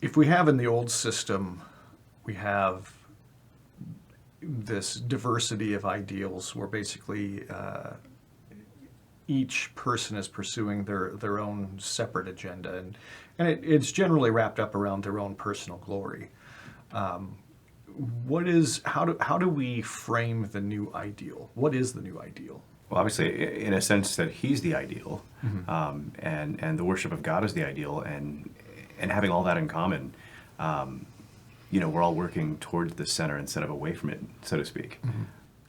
if we have in the old system, we have this diversity of ideals where basically each person is pursuing their own separate agenda, and it's generally wrapped up around their own personal glory. How do we frame the new ideal? What is the new ideal? Well, obviously, in a sense that he's the ideal, and the worship of God is the ideal, and having all that in common, we're all working towards the center instead of away from it, so to speak.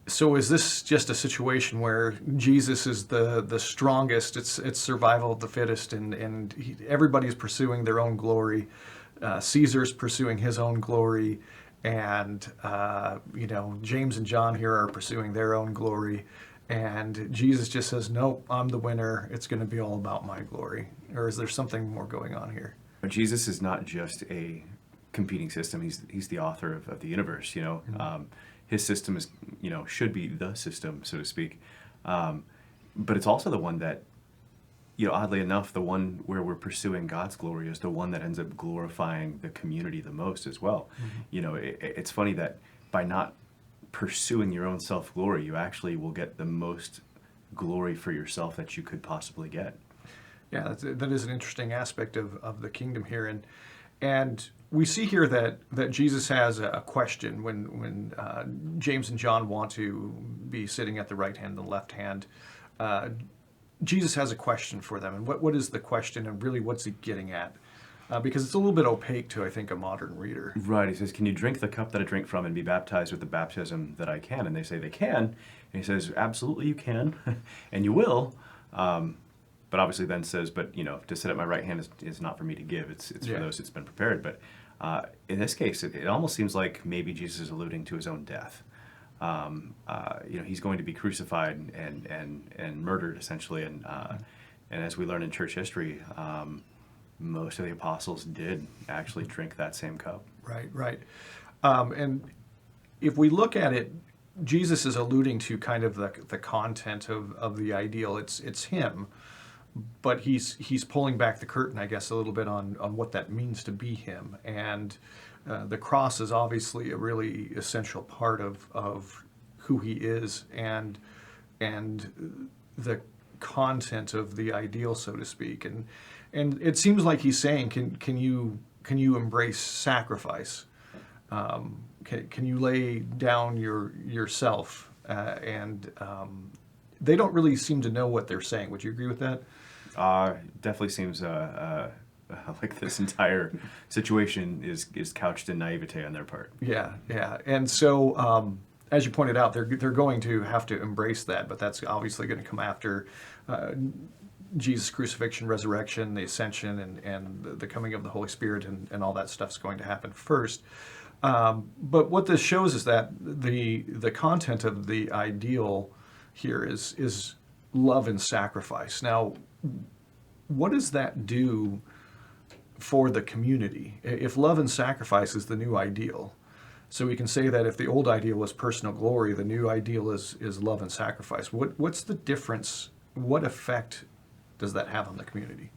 So is this just a situation where Jesus is the strongest? It's survival of the fittest, and everybody's pursuing their own glory. Caesar's pursuing his own glory, and James and John here are pursuing their own glory, and Jesus just says, "Nope, I'm the winner. It's going to be all about my glory." Or is there something more going on here? But Jesus is not just a competing system. He's the author of the universe. His system is should be the system, so to speak. But it's also the one that, oddly enough, the one where we're pursuing God's glory is the one that ends up glorifying the community the most as well. It's funny that by not pursuing your own self-glory, you actually will get the most glory for yourself that you could possibly get. Yeah, that is an interesting aspect of the kingdom here, and we see here that Jesus has a question when James and John want to be sitting at the right hand and the left hand. Jesus has a question for them, and what is the question, and really what's he getting at? Because it's a little bit opaque to, I think, a modern reader. Right. He says, "Can you drink the cup that I drink from and be baptized with the baptism that I can?" And they say they can. And he says, "Absolutely you can, and you will." But obviously then says, "But to sit at my right hand is not for me to give. It's for those that's been prepared." But in this case, it almost seems like maybe Jesus is alluding to his own death. He's going to be crucified and murdered essentially, and as we learn in church history, most of the apostles did actually drink that same cup. Right. And if we look at it, Jesus is alluding to kind of the content of the ideal. It's him, but he's pulling back the curtain, I guess, a little bit on what that means to be him. And the cross is obviously a really essential part of who he is and the content of the ideal, so to speak. And it seems like he's saying, can you embrace sacrifice? Can you lay down yourself? And they don't really seem to know what they're saying. Would you agree with that? Definitely seems like this entire situation is couched in naivete on their part. Yeah. And so, as you pointed out, they're going to have to embrace that, but that's obviously going to come after Jesus' crucifixion, resurrection, the ascension, and the coming of the Holy Spirit, and all that stuff's going to happen first. But what this shows is that the content of the ideal here is love and sacrifice. Now, what does that do for the community? If love and sacrifice is the new ideal, so we can say that if the old ideal was personal glory, the new ideal is love and sacrifice. What's the difference? What effect does that have on the community?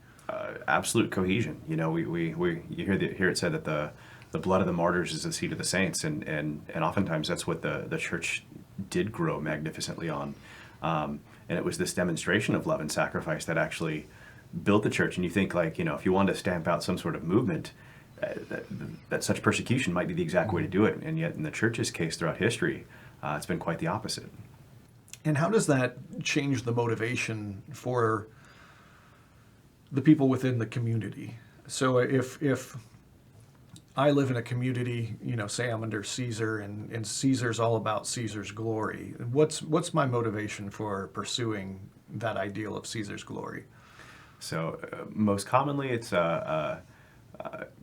Absolute cohesion. You hear it said that the blood of the martyrs is the seed of the saints, and oftentimes that's what the church did grow magnificently on. And it was this demonstration of love and sacrifice that actually built the church. And you think, if you wanted to stamp out some sort of movement, that such persecution might be the exact way to do it. And yet in the church's case throughout history, it's been quite the opposite. And how does that change the motivation for the people within the community? So if I live in a community, say I'm under Caesar, and Caesar's all about Caesar's glory, what's my motivation for pursuing that ideal of Caesar's glory? So most commonly it's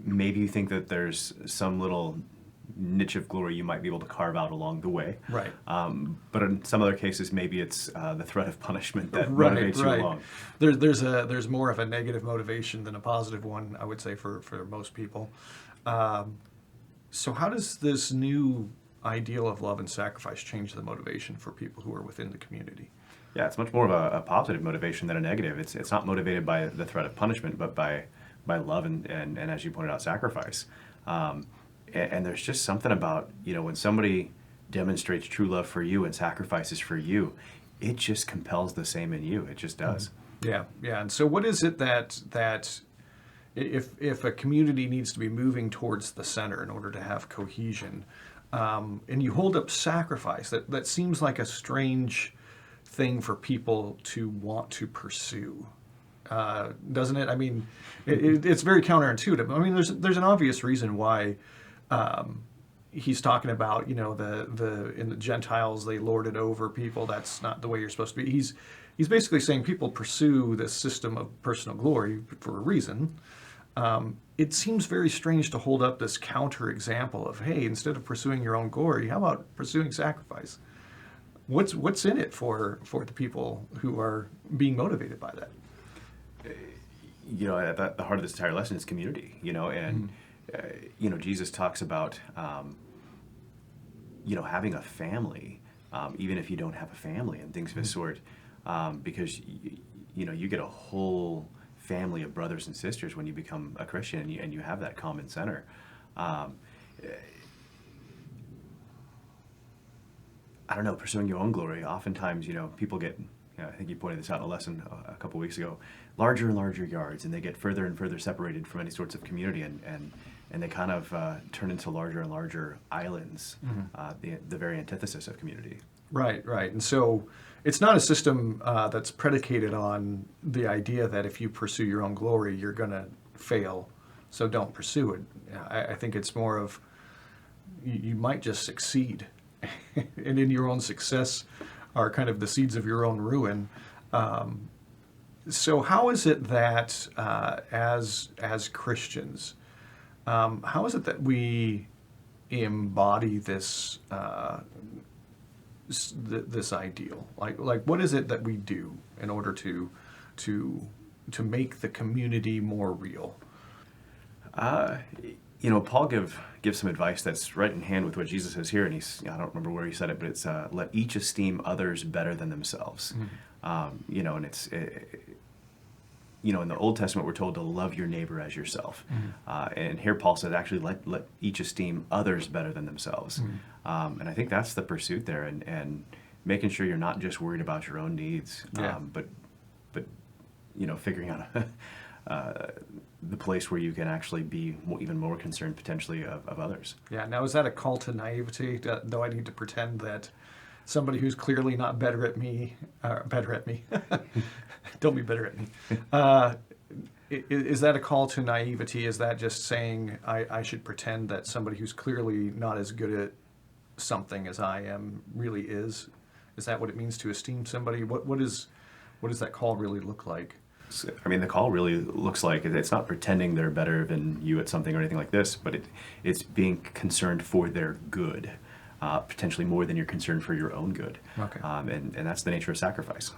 maybe you think that there's some little niche of glory you might be able to carve out along the way. Right. But in some other cases, maybe it's the threat of punishment that motivates you along. There's more of a negative motivation than a positive one, I would say, for most people. So how does this new ideal of love and sacrifice change the motivation for people who are within the community? Yeah, it's much more of a positive motivation than a negative. It's not motivated by the threat of punishment, but by love and as you pointed out, sacrifice. And there's just something about, when somebody demonstrates true love for you and sacrifices for you, it just compels the same in you. It just does. Yeah, yeah. And so, what is it that if a community needs to be moving towards the center in order to have cohesion, and you hold up sacrifice, that seems like a strange thing for people to want to pursue, doesn't it? I mean, it's very counterintuitive. I mean, there's an obvious reason why. He's talking about, the in the Gentiles they lord it over people. That's not the way you're supposed to be. He's basically saying people pursue this system of personal glory for a reason. It seems very strange to hold up this counter example of, hey, instead of pursuing your own glory, how about pursuing sacrifice? What's in it for the people who are being motivated by that? At the heart of this entire lesson is community. And Jesus talks about having a family, even if you don't have a family, and things of this sort, because you get a whole family of brothers and sisters when you become a Christian, and you have that common center. I don't know, pursuing your own glory. Oftentimes, people get, I think you pointed this out in a lesson a couple weeks ago, larger and larger yards, and they get further and further separated from any sorts of community, and they kind of turn into larger and larger islands, the very antithesis of community. Right. And so it's not a system that's predicated on the idea that if you pursue your own glory, you're going to fail, so don't pursue it. I think it's more of you might just succeed, and in your own success are kind of the seeds of your own ruin. So how is it that as Christians, how is it that we embody this this ideal? Like what is it that we do in order to make the community more real? Paul gives some advice that's right in hand with what Jesus says here, and I don't remember where he said it, but it's let each esteem others better than themselves. And it's in the Old Testament we're told to love your neighbor as yourself, and here Paul says actually let each esteem others better than themselves. And I think that's the pursuit there, and making sure you're not just worried about your own needs, but figuring out the place where you can actually be even more concerned potentially of others. Yeah. Now, is that a call to naivety? Do I need to pretend that somebody who's clearly not better at me, don't be better at me. Is that a call to naivety? Is that just saying I should pretend that somebody who's clearly not as good at something as I am really is? Is that what it means to esteem somebody? What does that call really look like? I mean, the call really looks like it's not pretending they're better than you at something or anything like this, but it's being concerned for their good, potentially more than you're concerned for your own good. Okay. And that's the nature of sacrifice.